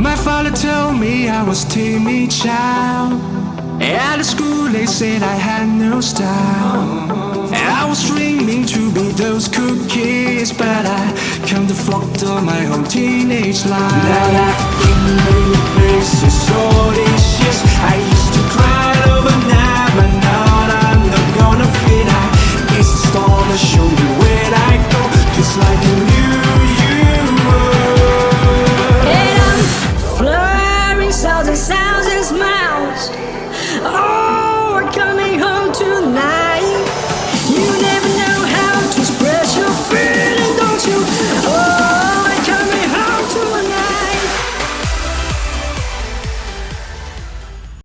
My father told me I was timid child. At school they said I had no style. And I was dreaming to be those cool kids, but I can't afford all my whole teenage life. Now I've been many places all these years. I used to cry overnight, but now I'm not gonna fit. I guess it's all to show me where I go, just like a new